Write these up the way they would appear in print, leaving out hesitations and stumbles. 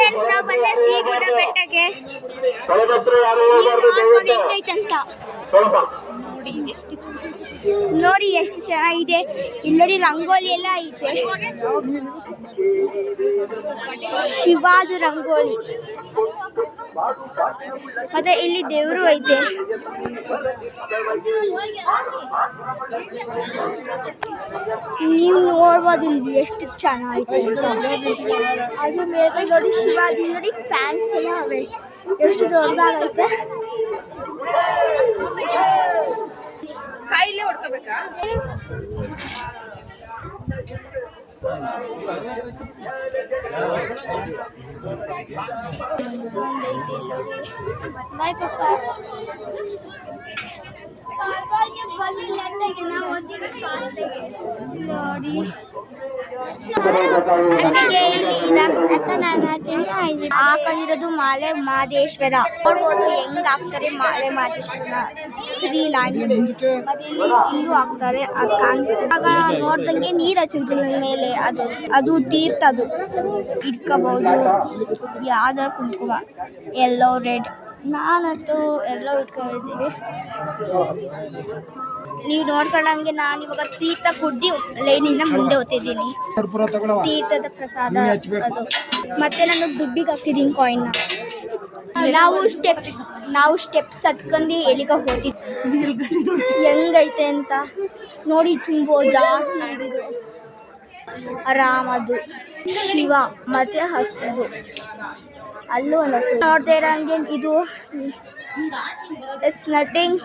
Friends ನಾವು ಬಂದೆ ಶ್ರೀಗುಡ್ಡ ಬೆಟ್ಟಕ್ಕೆ. ನೋಡಿ ಎಷ್ಟು ಚೆನ್ನಾಗಿದೆ. ಇಲ್ಲಿ ನೋಡಿ ರಂಗೋಲಿ ಎಲ್ಲ ಐತೆ. ಶಿವಾದು ರಂಗೋಲಿ ಮತ್ತೆ ಇಲ್ಲಿ ದೇವರು ಐತೆ. ನೀವು ನೋಡ್ಬೋದು ಇಲ್ಲಿ ಎಷ್ಟು ಚೆನ್ನಾಗೈತೆ ಅಂತ. ಅದು ಮೇಲೆ ನೋಡಿ ಶಿವಾಜಿ ನೋಡಿ ಫ್ಯಾನ್ಸ್ ಎಲ್ಲ ಅವೆ. ಎಷ್ಟು ದೊಡ್ಡದಾಗೈತೆ. ಕಾಯಿಲೆ ಹೊಡ್ಕೋಬೇಕಾ? ಬಾಯ್ ಪಪ್ಪ. ನೋಡಿ ಹಾಕೊಂಡಿರೋದು ಮಾಲೆ ಮಹದೇಶ್ವರ. ನೋಡ್ಬೋದು ಹೆಂಗ್ ಹಾಕ್ತಾರೆ ಮಾಲೆ ಮಹದೇಶ್ವರನ. ಶ್ರೀಲಾಂಗ್ ಮತ್ತೆ ಇಲ್ಲೂ ಹಾಕ್ತಾರೆ. ಅದು ಕಾಣಿಸ್ತದೆ. ಆಗ ನೋಡ್ದಂಗೆ ನೀರ್ ಹಚ್ಚಿದ್ರು ಮೇಲೆ. ಅದು ತೀರ್ಥ. ಅದು ಇಟ್ಕೋಬಹುದು. ಯಾವ್ದಾರು ಕುಂಕುಮ ಎಲ್ಲೋ ರೆಡ್. ನಾನಂತೂ ಎಲ್ಲೋ ಇಟ್ಕೊಂಡಿದ್ದೀವಿ. ನೀವು ನೋಡ್ಕೊಂಡಂಗೆ ನಾನು ಇವಾಗ ತೀರ್ಥ ಕುಡ್ದು ಲೈನಿಂದ ಮುಂದೆ ಹೋಗ್ತಿದ್ದೀನಿ. ತೀರ್ಥದ ಪ್ರಸಾದ ಅದು. ಮತ್ತೆ ನಾನು ದುಡ್ಡಿಗೆ ಹಾಕ್ತಿದ್ದೀನಿ ಕಾಯಿನ್ನ. ನಾವು ಸ್ಟೆಪ್ಸ್ ಹತ್ಕೊಂಡು ಎಲ್ಲಿಗೆ ಹೋಗ್ತಿದ್ವಿ. ಹೆಂಗೈತೆ ಅಂತ ನೋಡಿ. ತುಂಬ ಜಾಸ್ತಿ ಹಿಡಿದು ಆರಾಮದು. ಶಿವ ಮತ್ತೆ ಹಸು. ಅಲ್ಲೂ ಒಂದು ಹಸು ನೋಡ್ತಾ ಇರೋಂಗೆ. ಇದು ಇಟ್ಸ್ ನಥಿಂಗ್.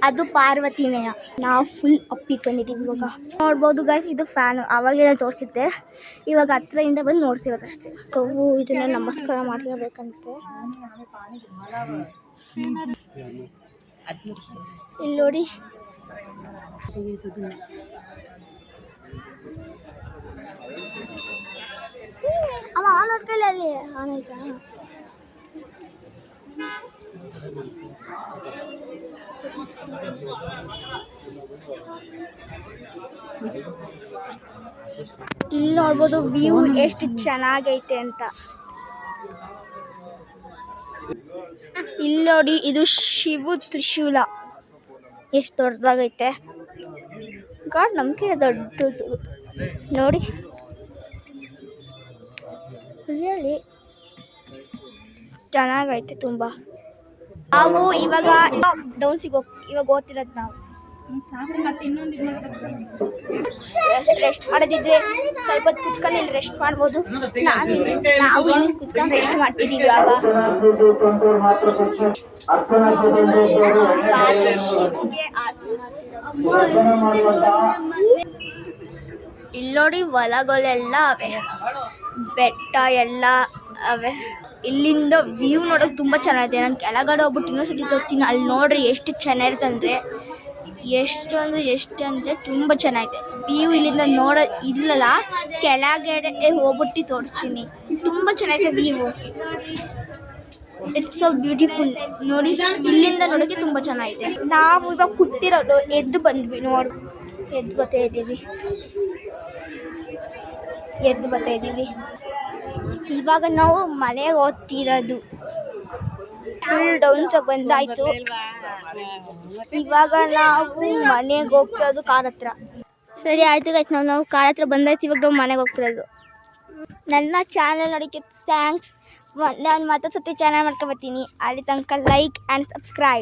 ಅದು ಪಾರ್ವತಿನೇ. ನಾವು ಫುಲ್ ಅಪ್ಪಿಕೊಂಡಿದ್ದೀವಿ. ಇವಾಗ ನೋಡ್ಬೋದು ಗೈಸ್. ಇದು ಫ್ಯಾನ್. ಅವಾಗೆಲ್ಲ ತೋರಿಸಿದ್ದೆ. ಇವಾಗ ಹತ್ರದಿಂದ ಬಂದು ನೋಡ್ತಿರೋದಷ್ಟೇ. ಕವು ಇದನ್ನ ನಮಸ್ಕಾರ ಮಾಡ್ಕೋಬೇಕಂತೆ. ಇಲ್ಲಿ ನೋಡಿ. ಅವ ಆನ್ ಹೊಡ್ಕಲ್ಲ. ಅಲ್ಲಿ ಆನ್ ಆಯ್ತಾ? ಇಲ್ಲಿ ನೋಡ್ಬೋದು ವ್ಯೂ ಎಷ್ಟು ಚೆನ್ನಾಗೈತೆ ಅಂತ. ಇಲ್ಲಿ ನೋಡಿ. ಇದು ಶಿವ ತ್ರಿಶೂಲ ಎಷ್ಟು ದೊಡ್ಡದಾಗೈತೆ. ಗಾಡ್ ನಮ್ಗೆ ದೊಡ್ಡದು ನೋಡಿ. ರಿಯಲಿ ಚೆನ್ನಾಗೈತೆ ತುಂಬ. ನಾವು ಇವಾಗ ಡೌನ್ಸಿಗೆ ಇವಾಗ ಓದ್ತಿರೋದು. ನಾವು ರೆಸ್ಟ್ ಮಾಡೋದಿದ್ರೆ ಸ್ವಲ್ಪ ಕುತ್ಕೊಂಡು ಇಲ್ಲಿ ರೆಸ್ಟ್ ಮಾಡ್ಬೋದು. ನಾವು ಇಲ್ಲಿ ಕುತ್ಕೊಂಡು ರೆಸ್ಟ್ ಮಾಡ್ತಿದ್ದೀವಿ. ಇವಾಗ ಇಲ್ಲಿ ನೋಡಿ ಹೊಲಗಳೆಲ್ಲ ಅವೆ. ಬೆಟ್ಟ ಎಲ್ಲ ಅವೆ. ಇಲ್ಲಿಂದ ವ್ಯೂ ನೋಡೋಕೆ ತುಂಬ ಚೆನ್ನಾಗಿದೆ. ನಾನು ಕೆಳಗಡೆ ಹೋಗ್ಬಿಟ್ಟು ಇನ್ನೊಂದ್ಸತಿ ತೋರಿಸ್ತೀನಿ. ಅಲ್ಲಿ ನೋಡ್ರಿ ಎಷ್ಟು ಚೆನ್ನಾಗಿರುತ್ತೆ ಅಂದರೆ ಎಷ್ಟು ಅಂದರೆ ತುಂಬ ಚೆನ್ನಾಗಿದೆ ವ್ಯೂ. ಇಲ್ಲಿಂದ ನೋಡೋ ಇಲ್ಲಲ್ಲ, ಕೆಳಗಡೆ ಹೋಗ್ಬಿಟ್ಟು ತೋರಿಸ್ತೀನಿ. ತುಂಬ ಚೆನ್ನಾಗಿದೆ ವ್ಯೂ. It's so beautiful. ನೋಡಿ ಇಲ್ಲಿಂದ ನೋಡೋಕ್ಕೆ ತುಂಬ ಚೆನ್ನಾಗಿದೆ. ನಾವು ಇವಾಗ ಕೂತಿರೋದು ಎದ್ದು ಬಂದ್ವಿ. ನೋಡಿ ಎದ್ದು ಬರ್ತಾ ಇದ್ದೀವಿ. ಇವಾಗ ನಾವು ಮನೆಗೆ ಹೋಗ್ತಿರೋದು. ಫುಲ್ ಡೌನ್ಸ್ ಬಂದಾಯ್ತು. ಇವಾಗ ನಾವು ಮನೆಗೆ ಹೋಗ್ತಿರೋದು ಕಾರ್ ಹತ್ರ. ಸರಿ ಆಯ್ತು ಗೈಸ್. ನಾವು ಕಾರ್ ಹತ್ರ ಬಂದಾಯ್ತು. ಇವಾಗ ನಾವು ಮನೆಗೆ ಹೋಗ್ತಿರೋದು. ನನ್ನ ಚಾನಲ್ ನೋಡೋಕ್ಕೆ ಥ್ಯಾಂಕ್ಸ್. ನಾನು ಮತ್ತೊಂದು ಸತಿ ಚಾನಲ್ ಮಾಡ್ಕೊಬರ್ತೀನಿ. ಅಲ್ಲಿ ತನಕ ಲೈಕ್ ಆ್ಯಂಡ್ ಸಬ್ಸ್ಕ್ರೈಬ್.